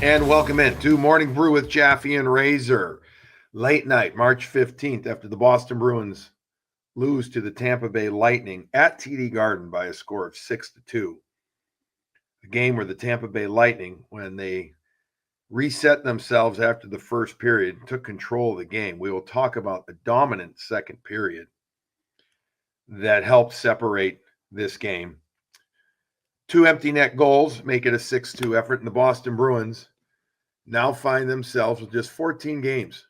And welcome in to Morning Brew with Jaffe and Razor. Late night, March 15th, after the Boston Bruins lose to the Tampa Bay Lightning at TD Garden by a score of 6-2. A game where the Tampa Bay Lightning, when they reset themselves after the first period, took control of the game. We will talk about the dominant second period that helped separate this game. 2 empty net goals make it a 6-2 effort, and the Boston Bruins now find themselves with just 14 games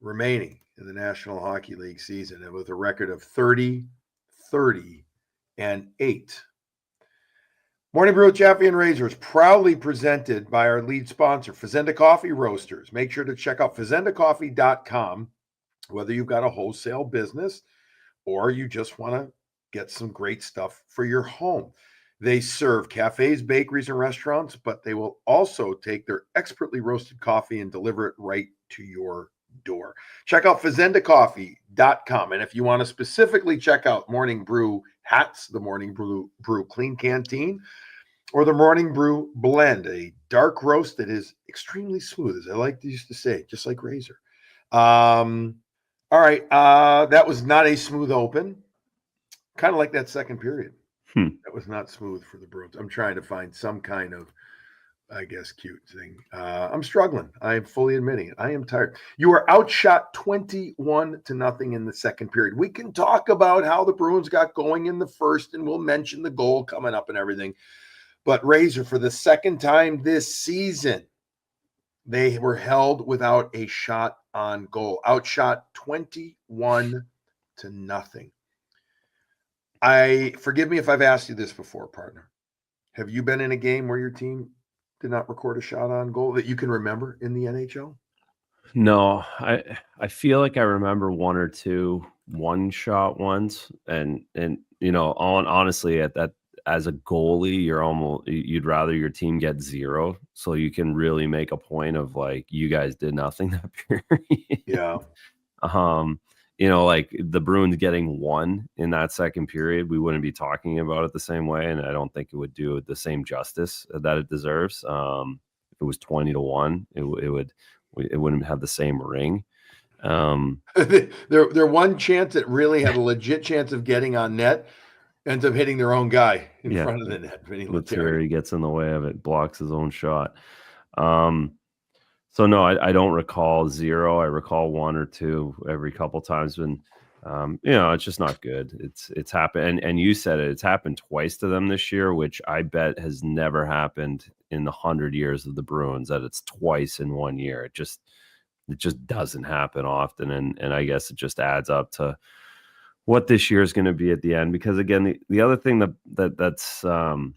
remaining in the National Hockey League season, and with a record of 30-30-8. Morning Brew with Jaffe and Razor is proudly presented by our lead sponsor, Fazenda Coffee Roasters. Make sure to check out fazendacoffee.com, whether you've got a wholesale business or you just want to get some great stuff for your home. They serve cafes, bakeries, and restaurants, but they will also take their expertly roasted coffee and deliver it right to your door. Check out fazendacoffee.com. And if you want to specifically check out Morning Brew hats, the Morning Brew Clean Canteen, or the Morning Brew Blend, a dark roast that is extremely smooth, as I like to used to say, just like Razor. All right. That was not a smooth open. Kind of like that second period. That was not smooth for the Bruins. I'm trying to find some kind of, I guess, cute thing. I'm struggling. I am fully admitting it. I am tired. You were outshot 21-0 in the second period. We can talk about how the Bruins got going in the first, and we'll mention the goal coming up and everything. But Razor, for the second time this season, they were held without a shot on goal. Outshot 21-0. Forgive me if I've asked you this before, partner. Have you been in a game where your team did not record a shot on goal that you can remember in the NHL? No, I feel like I remember one or two one-shot ones, and honestly, at that, as a goalie, you'd rather your team get zero, so you can really make a point of like, you guys did nothing that period. Yeah. Like the Bruins getting one in that second period, we wouldn't be talking about it the same way, and I don't think it would do the same justice that it deserves. If it was 20-1, it wouldn't have the same ring. Their one chance that really had a legit chance of getting on net ends up hitting their own guy in front of the net. Lettieri gets in the way of it, blocks his own shot. So no, I don't recall zero. I recall one or two every couple times when, it's just not good. It's happened, and you said it. It's happened twice to them this year, which I bet has never happened in the 100 years of the Bruins. That it's twice in 1 year. It just doesn't happen often, and I guess it just adds up to what this year is going to be at the end. Because again, the other thing that's the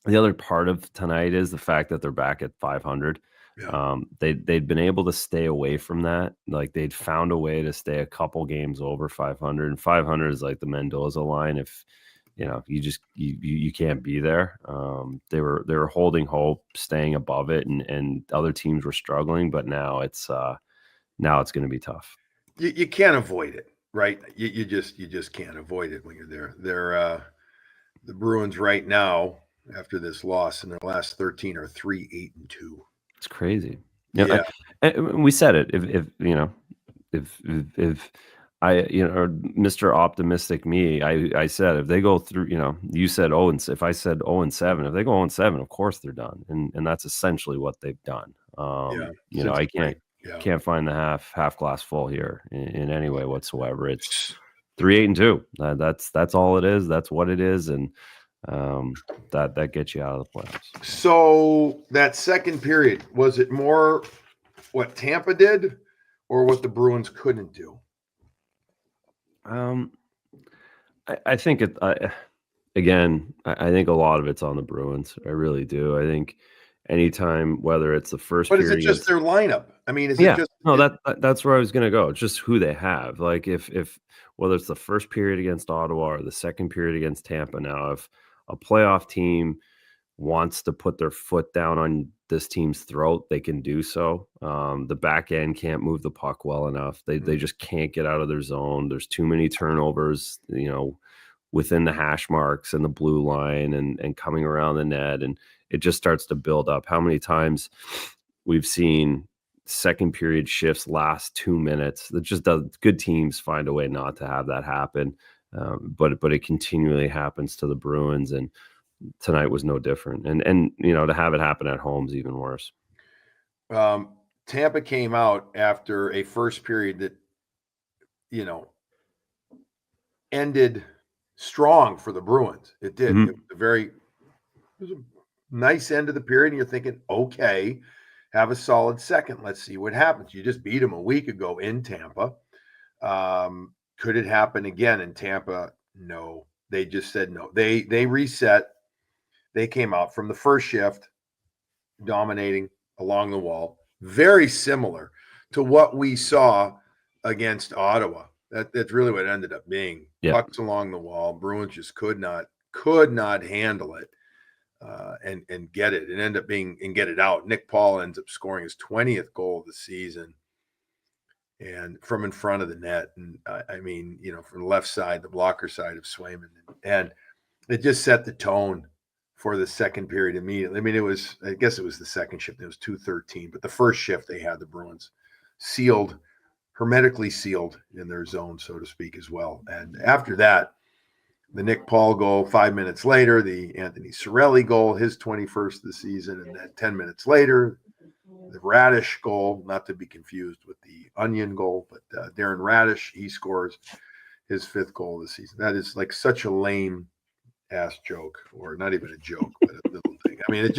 other part of tonight is the fact that they're back at 500. Yeah. They'd been able to stay away from that. Like, they'd found a way to stay a couple games over 500, and 500 is like the Mendoza line. If you can't be there. They were holding hope, staying above it, and other teams were struggling. But now it's going to be tough. You can't avoid it, right? You just can't avoid it when you're there. They're the Bruins right now, after this loss in their last 13, are 3-8-2. It's crazy. Yeah. We said it. If I, or Mr. Optimistic me, I said, if they go through, you said, if I said 0-7, if they go 0-7, of course they're done. And that's essentially what they've done. I can't find the half glass full here in any way whatsoever. It's 3-8-2. That's all it is. That's what it is. And that gets you out of the playoffs. So that second period, was it more what Tampa did or what the Bruins couldn't do? I think again, I think a lot of it's on the Bruins. I really do. I think anytime, whether it's the first but period, is it just their lineup? I mean, is it just that's where I was going to go. It's just who they have. Like, if whether it's the first period against Ottawa or the second period against Tampa. Now, if a playoff team wants to put their foot down on this team's throat, they can do so. The back end can't move the puck well enough. They just can't get out of their zone. There's too many turnovers. within the hash marks and the blue line and coming around the net, and it just starts to build up. How many times we've seen second period shifts last 2 minutes? That just does. Good teams find a way not to have that happen, but it continually happens to the Bruins, and tonight was no different. And to have it happen at home is even worse. Tampa came out after a first period that ended strong for the Bruins. It did. Mhm. It was a nice end of the period, and you're thinking, okay, have a solid second. Let's see what happens. You just beat them a week ago in Tampa. Could it happen again in Tampa? No. They just said no. They reset. They came out from the first shift, dominating along the wall. Very similar to what we saw against Ottawa. That's really what it ended up being. Yeah. Pucks along the wall. Bruins just could not handle it and get it. It ended up being and get it out. Nick Paul ends up scoring his 20th goal of the season, and from in front of the net. And from the left side, the blocker side of Swayman, and it just set the tone for the second period immediately. I mean, I guess it was the second shift. It was 2:13, but the first shift they had the Bruins hermetically sealed in their zone, so to speak, as well. And after that, the Nick Paul goal, 5 minutes later, the Anthony Cirelli goal, his 21st of the season, and then 10 minutes later, the Radish goal, not to be confused with the Onion goal, but Darren Radish, he scores his 5th goal of the season. That is like such a lame ass joke, or not even a joke, but a little thing. I mean,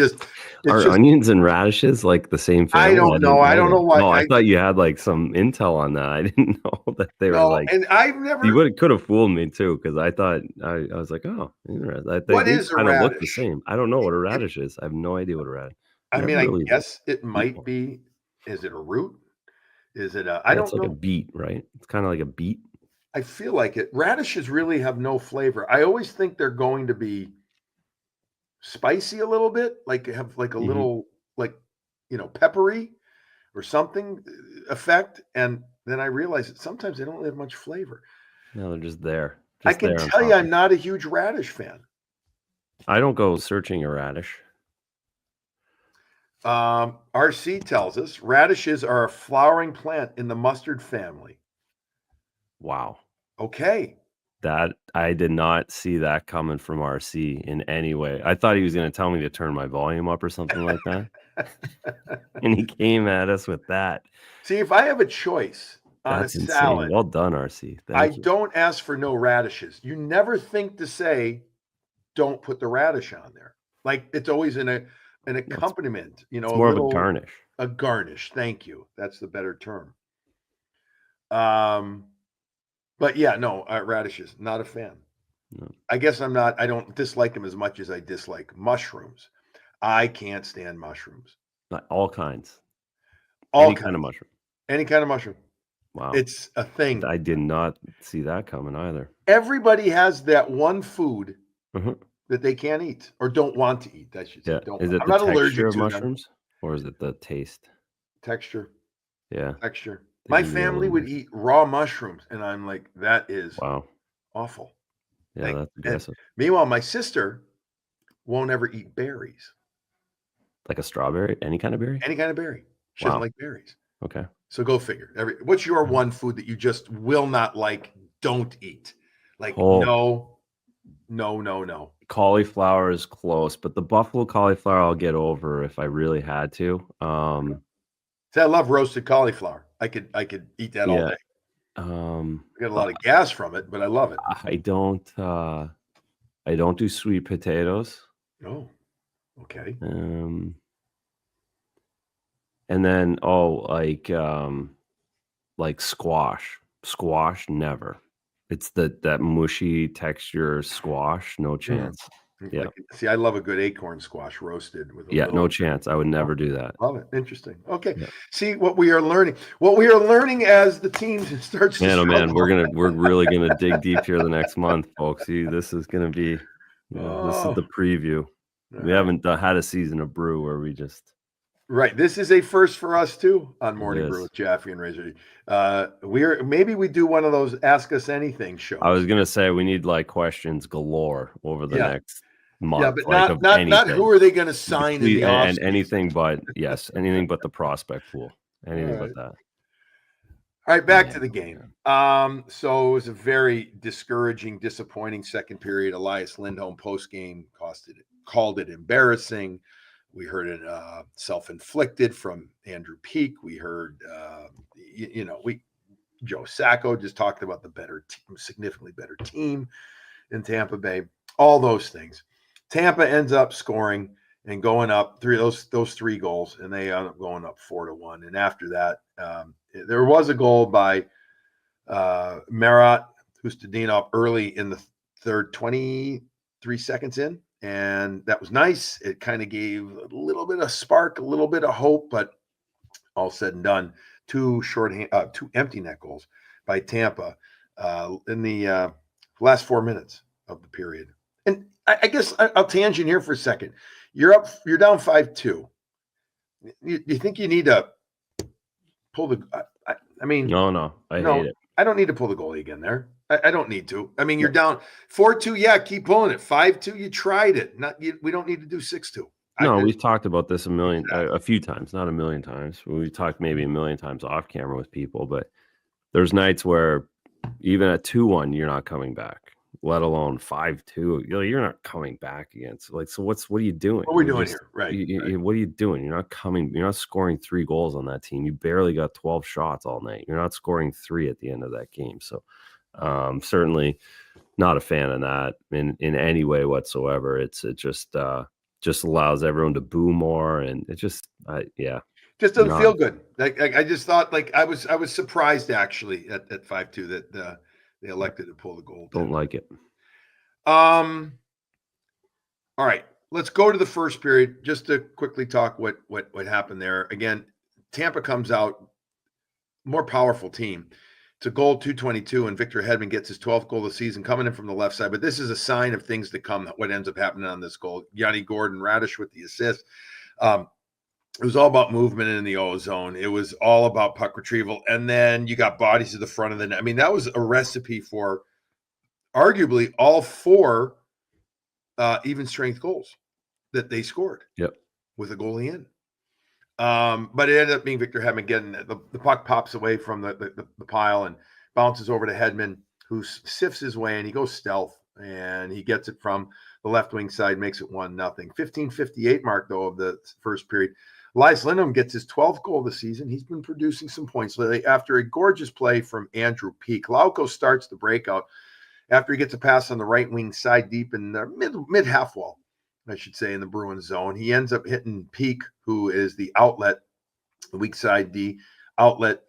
Are onions and radishes like the same family? I don't know. I don't know why. No, I thought you had like some intel on that. I didn't know that they were like. And I've never. You could have fooled me too, because I thought I was like, oh, they what is a kind of radish? look the same. I don't know what a radish is. I have no idea what a radish. I guess it might be. Is it a root? Is it a? I don't know. It's like a beet, right? It's kind of like a beet. I feel like it. Radishes really have no flavor. I always think they're going to be spicy a little bit, like have like a little, like, peppery or something effect. And then I realize that sometimes they don't have much flavor. No, they're just there. I can tell you I'm not a huge radish fan. I don't go searching a radish. RC tells us radishes are a flowering plant in the mustard family. Wow. Okay. That I did not see that coming from RC in any way. I thought he was going to tell me to turn my volume up or something like that. And he came at us with that. See, if I have a choice on That's a salad, insane. Well done, RC. Thank you. Don't ask for no radishes. You never think to say, don't put the radish on there. Like it's always an accompaniment, it's more of a garnish. A garnish. Thank you. That's the better term. But yeah, no, radishes, not a fan. No. I guess I don't dislike them as much as I dislike mushrooms. I can't stand mushrooms. Not all kinds. Any kind of mushroom. Any kind of mushroom. Wow. It's a thing. I did not see that coming either. Everybody has that one food that they can't eat or don't want to eat. That should say. Yeah. Is it the texture of mushrooms or is it the taste? Texture. Yeah. Texture. My family would eat raw mushrooms, and I'm like, that is awful. Yeah, that's aggressive. Meanwhile, my sister won't ever eat berries. Like a strawberry? Any kind of berry? Any kind of berry. She doesn't like berries. Okay. So go figure. What's your one food that you just will not like, don't eat? Like, no. Cauliflower is close, but the buffalo cauliflower I'll get over if I really had to. See, I love roasted cauliflower. I could eat that all day. I get a lot of gas from it, but I love it. I don't do sweet potatoes. Oh, okay. And then like squash. Squash, never. It's that mushy texture squash, no chance. Yeah. See, I love a good acorn squash roasted with no chance. I would never do that. Love it. Interesting. Okay. Yeah. See what we are learning. What we are learning as the team starts to man, we're really gonna dig deep here the next month, folks. See, this is gonna be this is the preview. We haven't had a season of brew where we just Right. This is a first for us too on It Morning Brew is. with Jaffe and Razor. Maybe we do one of those Ask Us Anything shows. I was gonna say we need like questions galore over the Yeah. next Yeah, month, but like of not anything. who are they going to sign in Please, the off and anything but anything but the prospect pool. Anything but that. All right, back Yeah, to the game. yeah. So it was a very discouraging, disappointing second period. Elias Lindholm post game called it embarrassing. We heard it self-inflicted from Andrew Peeke. We heard, Joe Sacco just talked about the better team, significantly better team in Tampa Bay. All those things. Tampa ends up scoring and going up those 3 goals, and they end up going up 4-1. And after that, there was a goal by Marat Khusnutdinov early in the third, 23 seconds in, and that was nice. It kind of gave a little bit of spark, a little bit of hope, but all said and done, 2 empty net goals by Tampa in the last 4 minutes of the period. And I guess I'll tangent here for a second. You're down 5-2. You think you need to pull the? I mean, No, I hate it. I don't need to pull the goalie again there. I don't need to. I mean, you're down 4-2. Yeah, keep pulling it. 5-2. You tried it. We don't need to do 6-2. No, we've talked about this a few times, not a million times. We've talked maybe a million times off camera with people, but there's nights where even at 2-1, you're not coming back, let alone 5-2. You're not coming back against. So what are you doing? What are we doing here? Right. What are you doing? You're not scoring 3 goals on that team. You barely got 12 shots all night. You're not scoring 3 at the end of that game. So certainly not a fan of that in any way whatsoever. It just allows everyone to boo more, and it just doesn't feel good. Like I just thought, like I was surprised actually at 5-2 that they elected to pull the goal. Don't like it. All right, let's go to the first period just to quickly talk what happened there. Again, Tampa comes out more powerful team. It's a goal 222, and Victor Hedman gets his 12th goal of the season coming in from the left side. But this is a sign of things to come, what ends up happening on this goal. Yanni Gordon-Radish with the assist. It was all about movement in the O zone. It was all about puck retrieval. And then you got bodies to the front of the net. I mean, that was a recipe for arguably all 4 even strength goals that they scored. Yep. With a goalie in. But it ended up being Victor Hedman getting the puck pops away from the pile and bounces over to Hedman, who sifts his way, and he goes stealth, and he gets it from the left wing side, makes it 1-0. 15:58 mark, though, of the first period. Elias Lindholm gets his 12th goal of the season. He's been producing some points lately after a gorgeous play from Andrew Peeke. Lauko starts the breakout after he gets a pass on the right wing side deep in the mid half wall, I should say, in the Bruins zone. He ends up hitting Peeke, who is the outlet, the weak side D outlet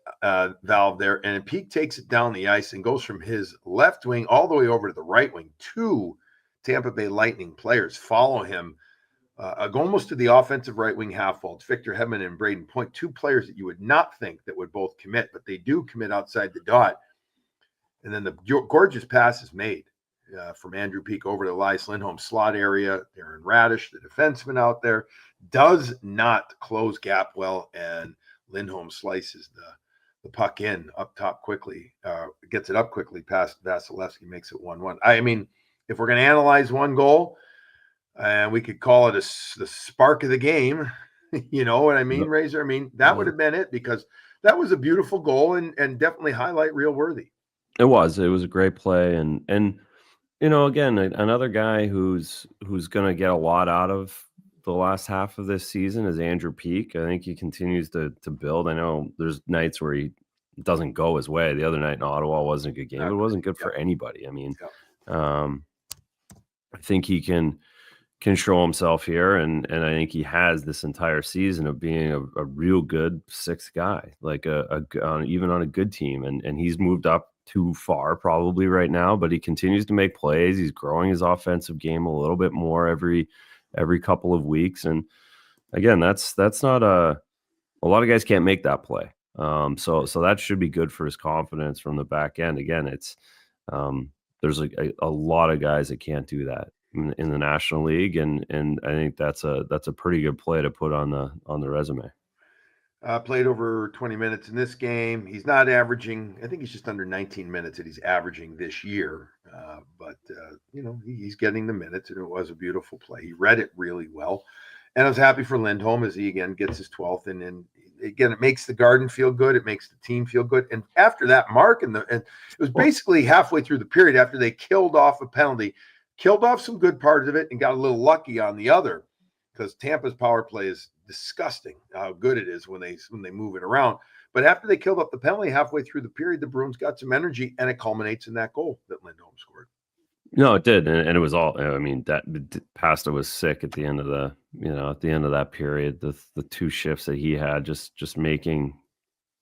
valve there. And Peeke takes it down the ice and goes from his left wing all the way over to the right wing. 2 Tampa Bay Lightning players follow him almost to the offensive right wing half wall. It's Victor Hedman and Braden Point, 2 players that you would not think that would both commit, but they do commit outside the dot. And then the gorgeous pass is made from Andrew Peeke over to Elias Lindholm slot area. Aaron Radish, the defenseman out there, does not close gap well, and Lindholm slices the puck in up top quickly, gets it up quickly past Vasilevsky, makes it 1-1. I mean, if we're going to analyze one goal, and we could call it the spark of the game, you know what I mean, Razor? I mean, that would have been it, because that was a beautiful goal and definitely highlight reel worthy. It was a great play, and again, another guy who's going to get a lot out of the last half of this season is Andrew Peeke. I think he continues to build. I know there's nights where he doesn't go his way. The other night in Ottawa wasn't a good game. It wasn't good for anybody. I mean, I think he can show himself here, and I think he has this entire season of being a real good 6th guy, like even on a good team, and he's moved up too far probably right now, but he continues to make plays. He's growing his offensive game a little bit more every couple of weeks, and again, that's not a lot of guys can't make that play. So that should be good for his confidence from the back end. Again, it's there's a lot of guys that can't do that. in the National League, and I think that's a pretty good play to put on the resume. Played over 20 minutes in this game. He's not averaging, I think he's just under 19 minutes that he's averaging this year. But he's getting the minutes, and it was a beautiful play. He read it really well. And I was happy for Lindholm as he, again, gets his 12th. And then, again, it makes the Garden feel good. It makes the team feel good. And after that mark, and it was basically halfway through the period after they killed off a penalty, killed off some good parts of it, and got a little lucky on the other, because Tampa's power play is disgusting how good it is when they move it around. But after they killed up the penalty halfway through the period, the Bruins got some energy, and it culminates in that goal that Lindholm scored. No, it did, and it was all. I mean, that Pasta was sick at the end of that period. The two shifts that he had, just making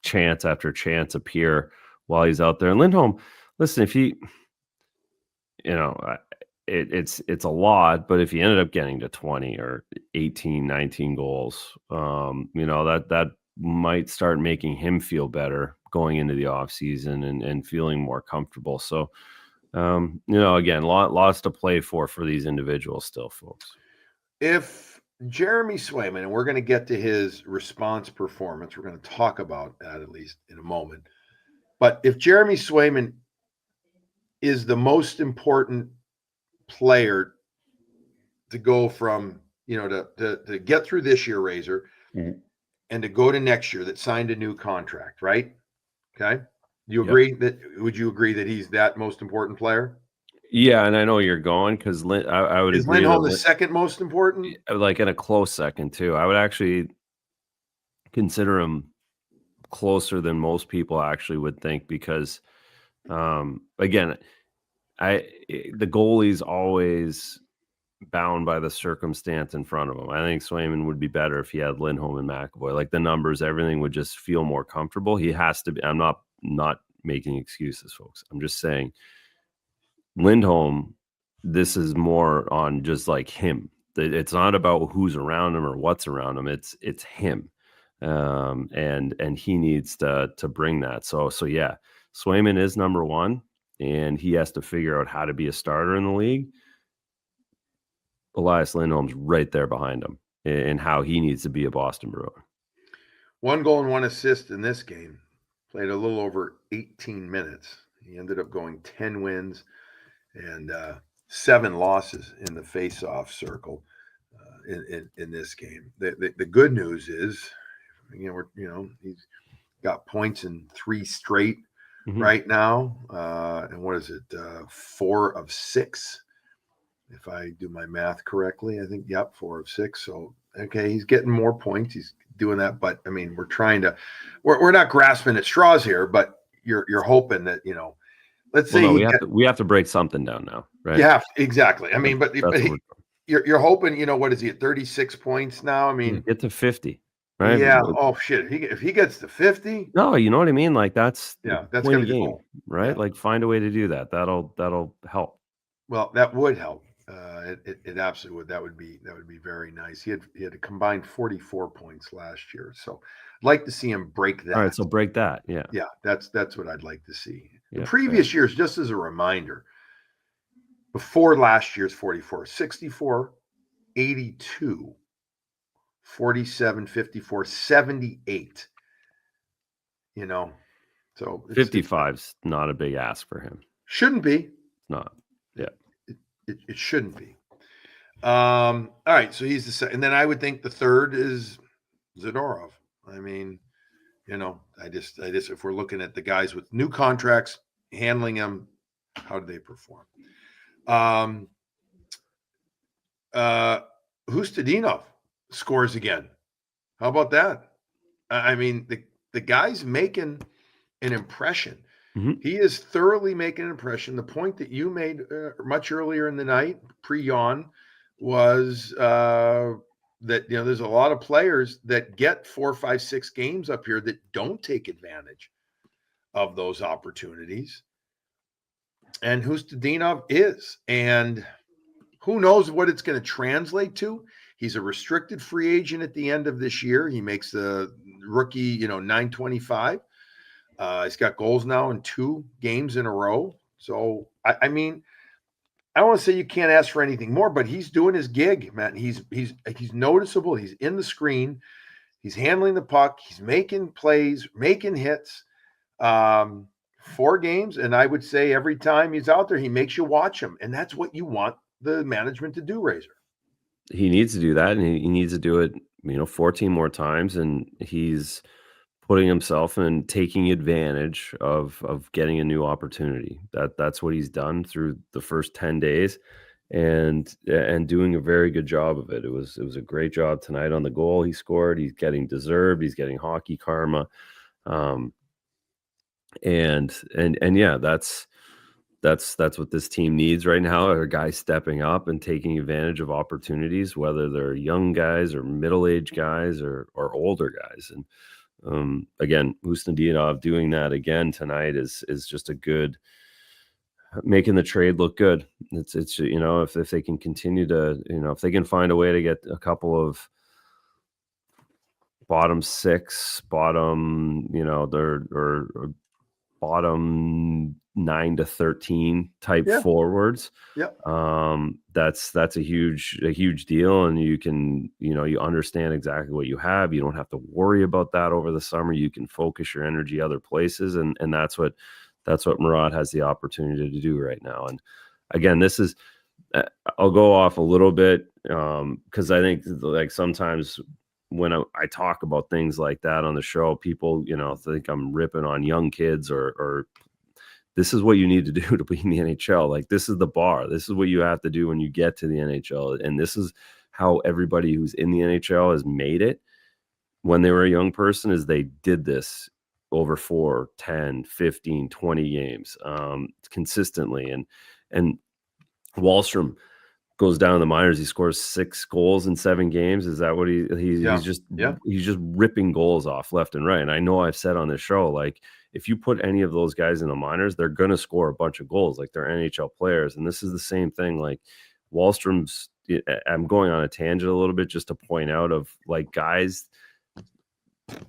chance after chance appear while he's out there. And Lindholm, listen, if he, it's a lot, but if he ended up getting to 20 or 18, 19 goals, that might start making him feel better going into the offseason and feeling more comfortable. So, again, lots to play for these individuals still, folks. If Jeremy Swayman, and we're going to get to his response performance, we're going to talk about that at least in a moment. But if Jeremy Swayman is the most important player to go from, to get through this year, Razor, and to go to next year that signed a new contract, right? Okay. You agree would you agree that he's that most important player? Yeah, and I know you're going, because I would agree. Is Lindholm the second most important? Like in a close second too. I would actually consider him closer than most people actually would think, because again, the goalie's always bound by the circumstance in front of him. I think Swayman would be better if he had Lindholm and McAvoy. Like the numbers, everything would just feel more comfortable. He has to be. I'm not making excuses, folks. I'm just saying Lindholm, this is more on just like him. It's not about who's around him or what's around him. It's him. And he needs to bring that. So yeah, Swayman is number one, and he has to figure out how to be a starter in the league. Elias Lindholm's right there behind him in how he needs to be a Boston Bruin. 1 goal and 1 assist in this game. Played a little over 18 minutes. He ended up going 10 wins and 7 losses in the face-off circle in this game. The good news is, he's got points in 3 straight right now. And what is it? 4 of 6. If I do my math correctly, I think, 4 of 6. So, okay, he's getting more points. He's doing that. But, I mean, we're not grasping at straws here, but you're hoping that, let's say we have to break something down now, right? Yeah, exactly. I mean, but you're hoping, what is he at 36 points now? I mean, get to 50, right? Yeah. Oh shit. If he gets to 50, no, you know what I mean? Like that's gonna be game, right? Yeah. Like find a way to do that. That'll help. Well, that would help. It absolutely would. That would be very nice. He had a combined 44 points last year, so I'd like to see him break that. All right, so break that. Yeah, that's what I'd like to see. The previous years, just as a reminder, before last year's 44, 64, 82, 47, 54, 78. So 55's not a big ask for him. Shouldn't be. It's not. Yeah. It shouldn't be. All right, so he's the second, and then I would think the third is Zadorov. I mean, I just if we're looking at the guys with new contracts, handling them, how do they perform? Khusnutdinov scores again. How about that? I mean, the guy's making an impression. He is thoroughly making an impression. The point that you made much earlier in the night, pre-yawn, was that there's a lot of players that get 4, 5, 6 games up here that don't take advantage of those opportunities. And Khusnutdinov is. And who knows what it's going to translate to? He's a restricted free agent at the end of this year. He makes the rookie, $925. He's got goals now in 2 games in a row. So, I mean, I don't want to say you can't ask for anything more, but he's doing his gig, man. He's noticeable. He's in the screen. He's handling the puck. He's making plays, making hits. 4 games, and I would say every time he's out there, he makes you watch him, and that's what you want the management to do, Razor. He needs to do that, and he needs to do it, 14 more times, and he's putting himself and taking advantage of getting a new opportunity. That's what he's done through the first 10 days, and doing a very good job of it. It was a great job tonight on the goal he scored. He's getting deserved. He's getting hockey karma. And yeah, that's what this team needs right now, are guys stepping up and taking advantage of opportunities, whether they're young guys or middle-aged guys or older guys. And again, Khusnutdinov doing that again tonight is just a good, making the trade look good. It's if they can continue to, if they can find a way to get a couple of bottom 6, bottom, or bottom 9 to 13 type forwards. Yeah. That's a huge deal. And you can, you understand exactly what you have. You don't have to worry about that over the summer. You can focus your energy other places. And that's what Murat has the opportunity to do right now. And again, this is, I'll go off a little bit, because I think like sometimes when I talk about things like that on the show, people, think I'm ripping on young kids or this is what you need to do to be in the NHL. Like, this is the bar. This is what you have to do when you get to the NHL. And this is how everybody who's in the NHL has made it when they were a young person, is they did this over 4, 10, 15, 20 games consistently. And Wahlstrom goes down in the minors. He scores 6 goals in 7 games. Is that what he's just ripping goals off left and right? And I know I've said on this show, like, if you put any of those guys in the minors, they're going to score a bunch of goals. Like, they're NHL players. And this is the same thing. Like, Wahlstrom's, I'm going on a tangent a little bit just to point out of, like, guys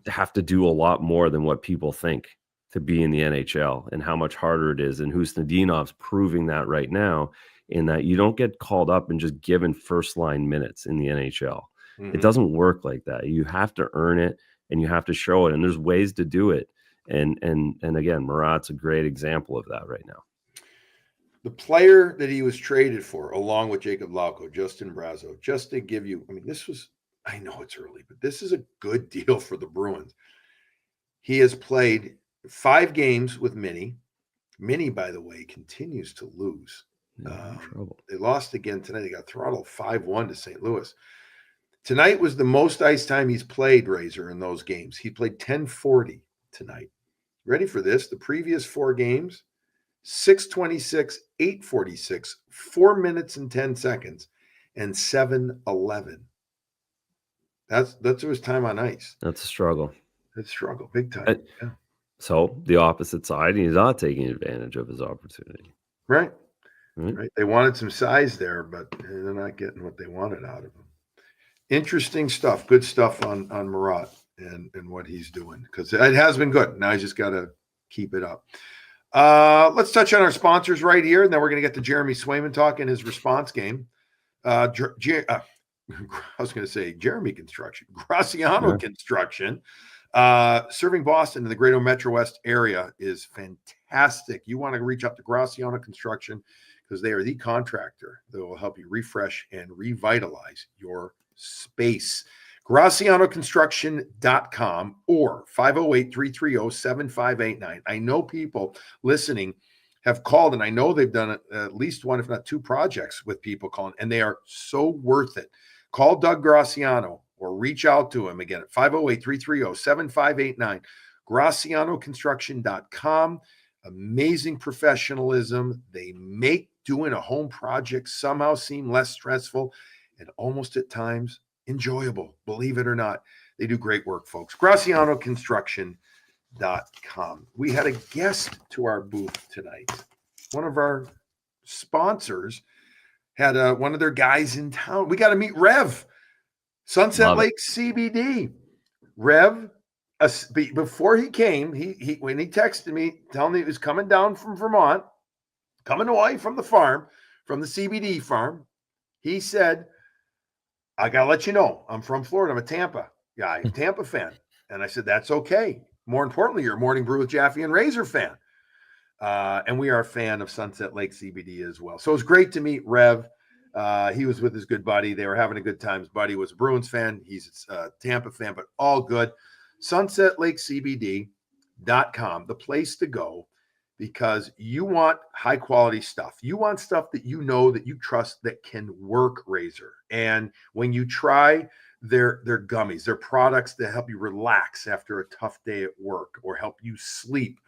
have to do a lot more than what people think to be in the NHL and how much harder it is. And Khusnutdinov's proving that right now, in that you don't get called up and just given first line minutes in the NHL. Mm-hmm. It doesn't work like that. You have to earn it and you have to show it. And there's ways to do it. And again, Murat's a great example of that right now. The player that he was traded for, along with Jacob Lauko, Justin Brazeau, just to give you, this was, I know it's early, but this is a good deal for the Bruins. He has played 5 games with Minnie. Minnie, by the way, continues to lose. They lost again tonight. They got throttled 5-1 to St. Louis. Tonight was the most ice time he's played, Razor, in those games. He played 10:40 tonight. Ready for this? The previous 4 games, 6:26, 8:46, 4 minutes and 10 seconds, and 7:11. That's his time on ice. That's a struggle. That's a struggle, big time. So the opposite side, he's not taking advantage of his opportunity. Right. They wanted some size there, but they're not getting what they wanted out of him. Interesting stuff. Good stuff on Murat and what he's doing, because it has been good. Now he's just got to keep it up. Let's touch on our sponsors right here, and then we're going to get to Jeremy Swayman talk in his response game. I was going to say Jeremy Construction, Graciano Construction, serving Boston and the Greater Metro West area is fantastic. You want to reach out to Graciano Construction because they are the contractor that will help you refresh and revitalize your space. GracianoConstruction.com or 508-330-7589. I know people listening have called, and I know they've done at least 1, if not 2 projects with people calling, and they are so worth it. Call Doug Graciano or reach out to him again at 508-330-7589. GracianoConstruction.com. Amazing professionalism. They make doing a home project somehow seem less stressful and almost at times enjoyable. Believe it or not, they do great work, folks. GracianoConstruction.com. We had a guest to our booth tonight. One of our sponsors had one of their guys in town. We got to meet Rev, Sunset Lake CBD. Rev, before he came, he when he texted me telling me he was coming down from Vermont, coming away from the farm, from the CBD farm. He said, I got to let you know, I'm from Florida. I'm a Tampa guy, Tampa fan. And I said, that's okay. More importantly, you're a Morning Brew with Jaffe and Razor fan. And we are a fan of Sunset Lake CBD as well. So it was great to meet Rev. He was with his good buddy. They were having a good time. His buddy was a Bruins fan. He's a Tampa fan, but all good. SunsetLakeCBD.com, the place to go, because you want high quality stuff. You want stuff that you know, that you trust, that can work, Razor. And when you try their gummies, their products that help you relax after a tough day at work or help you sleep,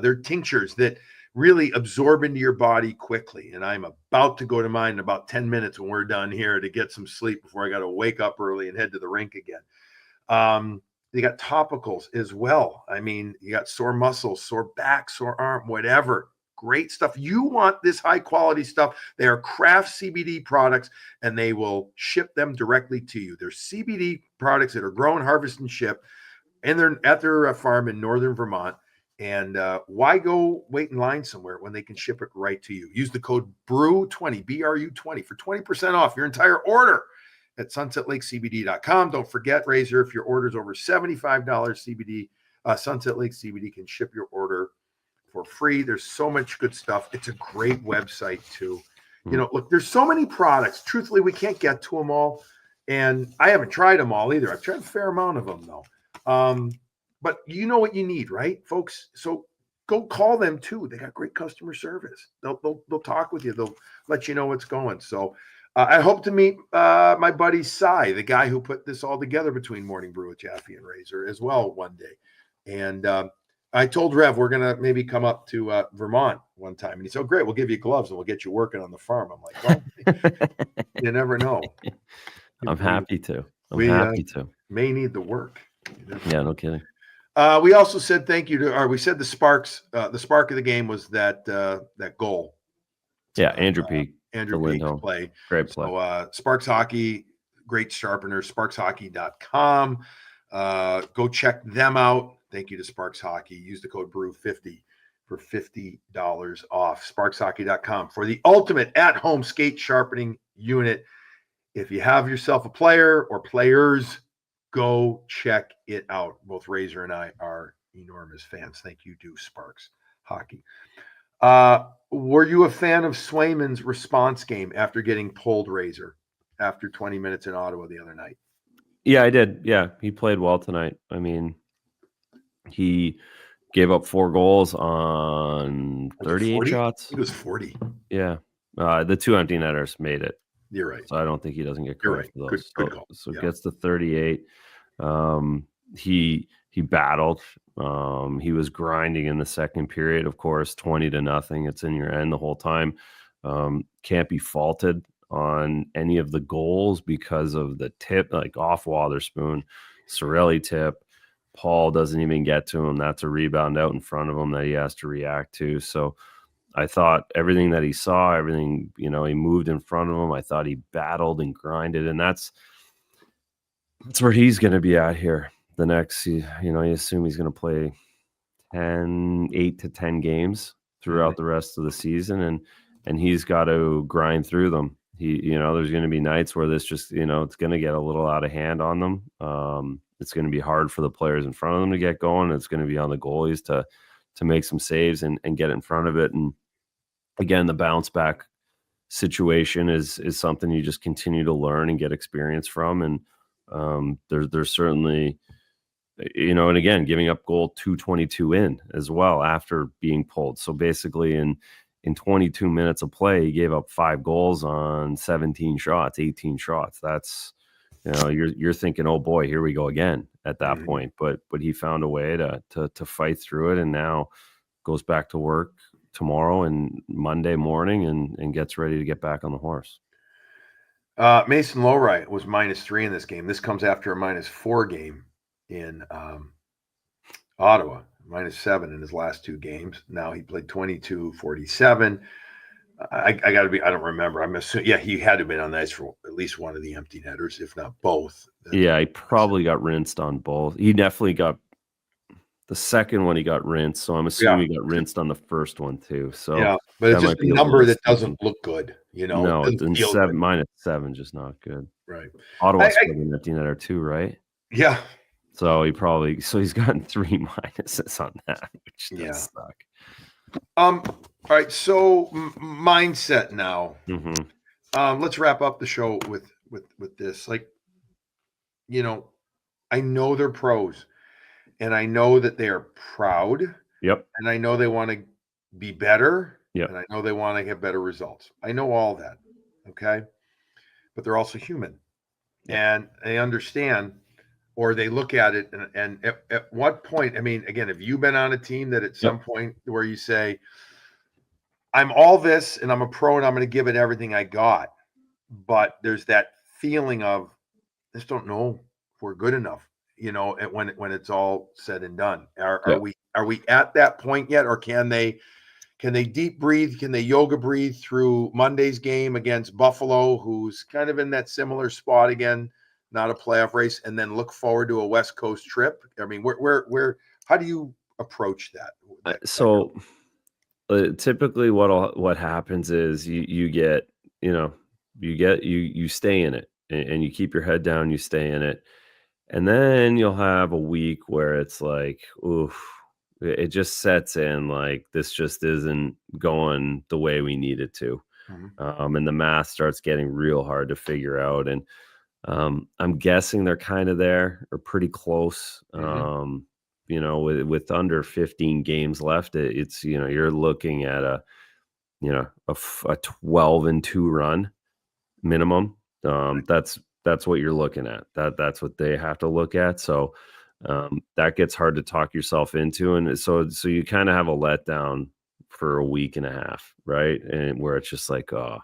they're tinctures that really absorb into your body quickly. And I'm about to go to mine in about 10 minutes when we're done here to get some sleep before I got to wake up early and head to the rink again. They got topicals as well. I mean, you got sore muscles, sore back, sore arm, whatever. Great stuff. You want this high quality stuff. They are craft CBD products, and they will ship them directly to you. They're CBD products that are grown, harvested, and shipped, and they're at their farm in northern Vermont. And why go wait in line somewhere when they can ship it right to you? Use the code BRU20, BRU20, for 20% off your entire order at sunsetlakecbd.com. Don't forget, Razor, if your order is over $75 CBD, Sunset Lake CBD can ship your order for free. There's so much good stuff. It's a great website too. You know, look, there's so many products. Truthfully, we can't get to them all. And I haven't tried them all either. I've tried a fair amount of them though. But you know what you need, right, folks? So go call them too. They got great customer service. They'll talk with you. They'll let you know what's going. So I hope to meet my buddy Cy, the guy who put this all together between Morning Brew with Jaffe and Razor as well one day. And I told Rev we're going to maybe come up to Vermont one time. And he said, oh, great, we'll give you gloves and we'll get you working on the farm. I'm like, well, you never know. I'm happy to. Happy to. May need the work. Yeah, no kidding. We also said thank you to, or we said the spark of the game was that goal. Yeah, Andrew Peeke. Andrew Peeke play. Great play. So Sparks Hockey, great sharpener, sparkshockey.com. Go check them out. Thank you to Sparks Hockey. Use the code BREW50 for $50 off. Sparkshockey.com for the ultimate at-home skate sharpening unit. If you have yourself a player or players, go check it out. Both Razor and I are enormous fans. Thank you to Sparks Hockey. Were you a fan of Swayman's response game after getting pulled, Razor, after 20 minutes in Ottawa the other night? Yeah, I did. Yeah, he played well tonight. I mean, he gave up 4 goals on 38 shots. He was 40. Yeah. The 2 empty netters made it. You're right. So I don't think he doesn't get credit for those. Good call. So gets to 38. He battled. He was grinding in the second period, of course, 20-0. It's in your end the whole time. Can't be faulted on any of the goals because of the tip, like off Wotherspoon, Sorelli tip. Paul doesn't even get to him. That's a rebound out in front of him that he has to react to. So I thought everything that he saw, everything, he moved in front of him. I thought he battled and grinded, and that's where he's going to be at here. The next, you assume he's going to play 8 to 10 games throughout the rest of the season, and he's got to grind through them. There's going to be nights where this just, it's going to get a little out of hand on them. It's going to be hard for the players in front of them to get going. It's going to be on the goalies to make some saves and get in front of it. And again, the bounce back situation is something you just continue to learn and get experience from. And there's certainly, and again, giving up goal 222 in as well after being pulled. So basically in 22 minutes of play, he gave up 5 goals on 17 shots, 18 shots. That's, you're thinking, oh boy, here we go again at that point. But he found a way to fight through it, and now goes back to work tomorrow and Monday morning and gets ready to get back on the horse. Mason Lowright was -3 in this game. This comes after a -4 game in Ottawa, -7 in his last 2 games. Now he played 22-47. I got to be, I don't remember. I'm assuming, he had to have been on the ice for at least one of the empty netters, if not both. Yeah, he probably got rinsed on both. He definitely got, The second one he got rinsed, so I'm assuming he got rinsed on the first one too. So yeah, but it's that just might a be a number little that stinky. doesn't look good. It No, doesn't it's feel good. -7, just not good. Right. Ottawa scored an empty netter too, right? Yeah. So he's gotten 3 minuses on that, which Yeah. does suck. All right. So mindset now. Mm-hmm. Let's wrap up the show with this. Like, I know they're pros, and I know that they are proud, Yep. and I know they want to be better, Yep. and I know they want to get better results. I know all that. Okay. But they're also human, and they understand, or they look at it, and at what point, I mean, again, have you been on a team that at some point where you say, I'm all this and I'm a pro and I'm going to give it everything I got, but there's that feeling of, I just don't know if we're good enough, when it's all said and done. Are we at that point yet, or can they deep breathe? Can they yoga breathe through Monday's game against Buffalo, who's kind of in that similar spot again, not a playoff race, and then look forward to a West Coast trip? I mean, where how do you approach that? So typically what happens is you get, you stay in it, and you keep your head down, you stay in it. And then you'll have a week where it's like, oof, it just sets in, like this just isn't going the way we need it to. And the math starts getting real hard to figure out. And I'm guessing they're kind of there or pretty close. With under 15 games left, it's, you're looking at a 12-2 run minimum. That's what you're looking at. That's what they have to look at. So that gets hard to talk yourself into, and so you kind of have a letdown for a week and a half, right? And where it's just like, oh,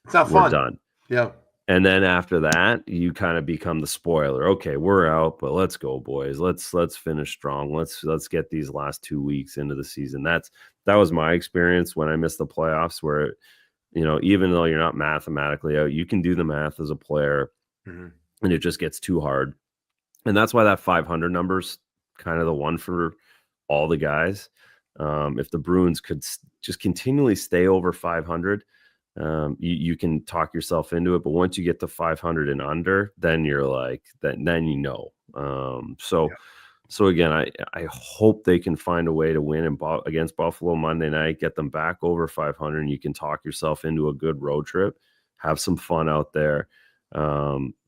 it's not we're fun. done. Yeah. And then after that, you kind of become the spoiler. Okay, we're out, but let's go, boys. Let's finish strong. Let's get these last 2 weeks into the season. That was my experience when I missed the playoffs, where even though you're not mathematically out, you can do the math as a player, and it just gets too hard. And that's why that 500 number's kind of the one for all the guys. If the Bruins could just continually stay over 500, you can talk yourself into it. But once you get to 500 and under, then you're like, then. So again, I hope they can find a way to win against Buffalo Monday night, get them back over 500, and you can talk yourself into a good road trip, have some fun out there.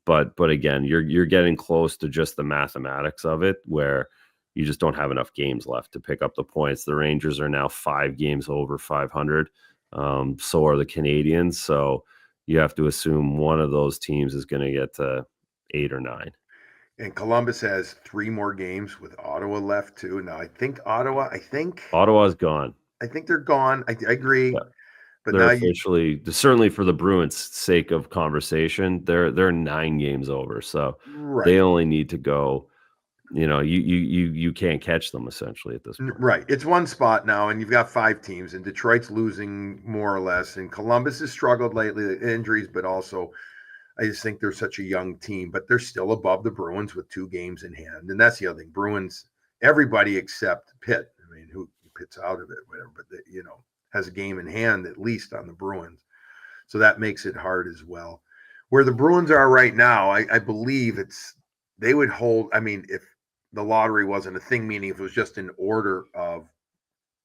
But again, you're getting close to just the mathematics of it, where you just don't have enough games left to pick up the points. The Rangers are now 5 games over 500. So are the Canadians. So you have to assume one of those teams is going to get to 8 or 9. And Columbus has 3 more games with Ottawa left too. Now I think Ottawa's gone. I think they're gone. I agree. Yeah. But they're now officially, certainly for the Bruins' sake of conversation, they're 9 games over. So they only need to go. You can't catch them essentially at this point. Right. It's one spot now, and you've got 5 teams, and Detroit's losing more or less, and Columbus has struggled lately, the injuries, but also I just think they're such a young team, but they're still above the Bruins with 2 games in hand. And that's the other thing. Bruins, everybody except Pitt. I mean, who Pitt's out of it, whatever, but has a game in hand at least on the Bruins. So that makes it hard as well. Where the Bruins are right now, I believe they would hold. I mean, if the lottery wasn't a thing, meaning if it was just an order of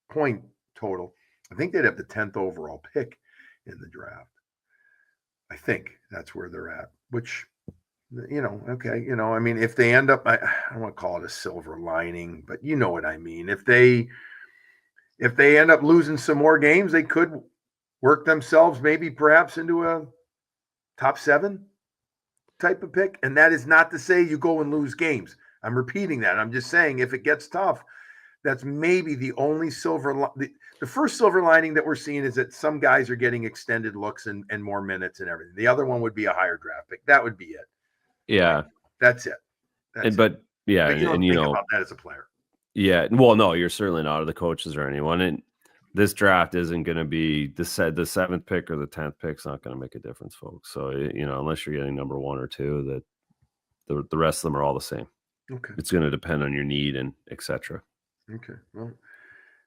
point total, I think they'd have the 10th overall pick in the draft. I think that's where they're at, which, okay. I mean, if they end up, I don't want to call it a silver lining, but you know what I mean. If they end up losing some more games, they could work themselves maybe perhaps into a top 7 type of pick. And that is not to say you go and lose games. I'm repeating that. I'm just saying if it gets tough, that's maybe the only the first silver lining that we're seeing is that some guys are getting extended looks and more minutes and everything. The other one would be a higher draft pick. That would be it. Yeah. That's it. But you don't think about that as a player. Yeah. Well, no, you're certainly not, or the coaches or anyone. And this draft isn't going to be the 7th pick or the 10th pick's not going to make a difference, folks. So, unless you're getting number 1 or 2, that the rest of them are all the same. Okay. It's going to depend on your need and etc. Okay. Well,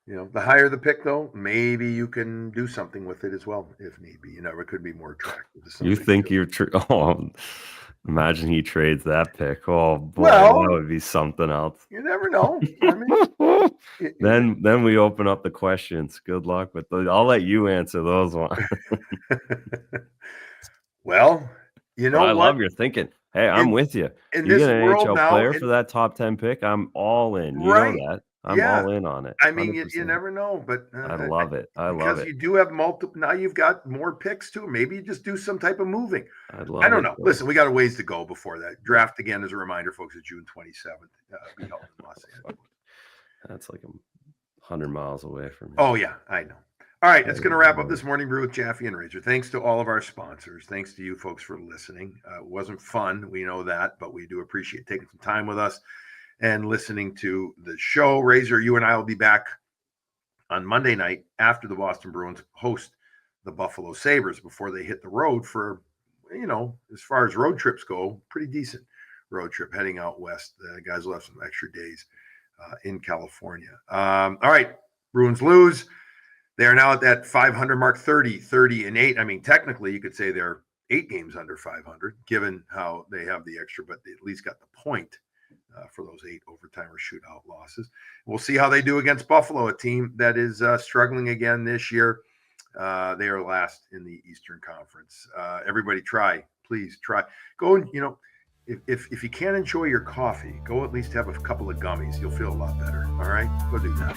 the higher the pick, though, maybe you can do something with it as well if need be. It could be more attractive to You somebody. think you're imagine he trades that pick. Oh boy, Well, that would be something else. you never know. I mean, then we open up the questions. Good luck with those. I'll let you answer those ones. Well, you know But I what? love your thinking. Hey, I'm with you. In You this get an world NHL now, player for that top 10 pick, I'm all in. You know right? that. I'm Yeah. all in on it. I mean, you 100%. never know, but I love it. I love because it. you do have multiple. Now you've got more picks too. Maybe you just do some type of moving. I love I don't it, know. though. Listen, we got a ways to go before that draft. Again, as a reminder, folks, is June 27th. Be held in Los Angeles. That's like 100 miles away from me. Oh yeah, I know. All right, that's going to wrap up this morning brew with Jaffe and Razor. Thanks to all of our sponsors. Thanks to you folks for listening. It wasn't fun, we know that, but we do appreciate taking some time with us and listening to the show. Razor, you and I will be back on Monday night after the Boston Bruins host the Buffalo Sabres before they hit the road for, as far as road trips go, pretty decent road trip heading out west. The guys will have some extra days in California. All right, Bruins lose. They are now at that 500 mark, 30-8. I mean, technically, you could say they're 8 games under 500, given how they have the extra, but they at least got the point for those 8 overtime or shootout losses. We'll see how they do against Buffalo, a team that is struggling again this year. They are last in the Eastern Conference. Everybody please try. Go and, if you can't enjoy your coffee, go at least have a couple of gummies. You'll feel a lot better. All right, go do that.